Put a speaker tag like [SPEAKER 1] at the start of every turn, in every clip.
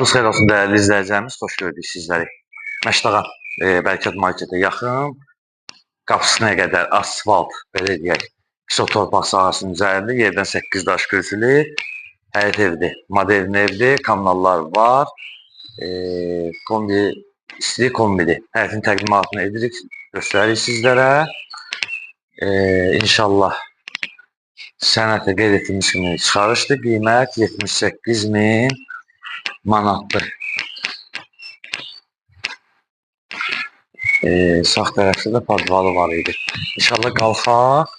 [SPEAKER 1] Vaxtınız xeyir olsun dəyərli izləyicilərimiz, xoş gördük sizləri. Məştağa Bərkət marketə yaxın, qapısına qədər asfalt, belə deyək, pis torpaq sahəsinin üzərində yerdən 8 daş gözülü, həyət evdir, modern evdir, kommunallar var, kombi, istilik kombidir. Həyətin təqdimatını edirik, göstəririk sizlərə. İnşallah sənətə qeyd etdiyimiz kimi çıxarışdır, qiymət 78.000 manatdır. Sağ tərəfdə də podvalı var idi. İnşallah qalxaq,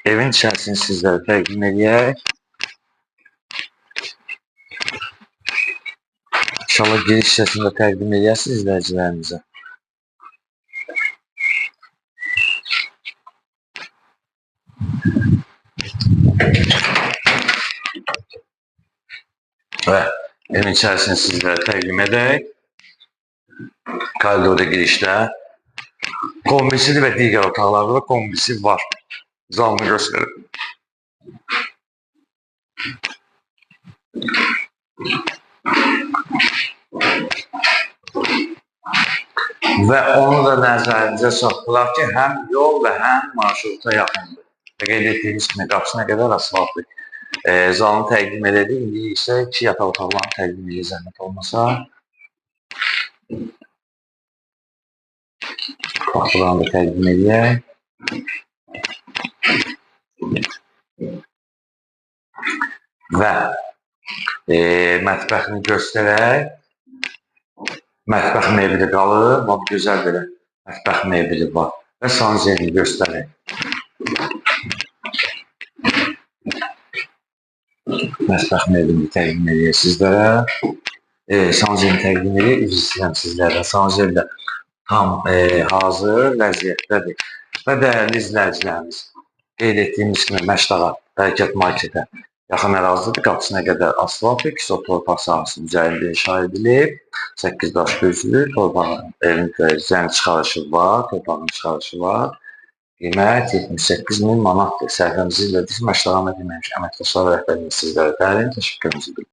[SPEAKER 1] evin içərisini sizlərə təqdim edək. İnşallah giriş hissəsini də təqdim edəsiniz izləyicilərimizə. Və evin içərisini sizlərə təqdim edək. Koridorda girişdə kombisidir və digər otaqlarda da kombisi var. Zalını göstərir. Və onu da nəzərinizə çatdıraq ki, həm yol və həm marşruta yaxındır. Qeyd etdiyimiz kimi qapısına qədər asfaltdır. Zalını təqdim edirik. İndi isə 2 yataq otaqlarını təqdim edirik, zəhmət olmasa. Baxılarını da təqdim edək. Və mətbəxini göstərək. Mətbəx mebeli qalır, bax gözəl belə mətbəx mebeli var. Və sanzerini göstərək. Mətbəx mebelini təqdim edək sizlərə. Sanzerini təqdim edək, üzr istəyirəm sizlərdən. Sanzer də tam hazır vəziyyətdədir. Və dəyərli izləyicilərimiz, qeyd etdiyimiz kimi Məştağa Bərkət marketə yaxın ərazidir. Qapısına qədər asfalt və pis torpaq sahəsinin üzərində inşa edilib. 8 daş gözlü, torpağın evin zəng çıxarışı var, torpağın çıxarışı var. Qiymət 78.000 manatdır. Səhifəmizi izlədik. Məştağa əməkdaşlar rəhbərliyi sizlərə dərin təşəkkürümüzü bildirir.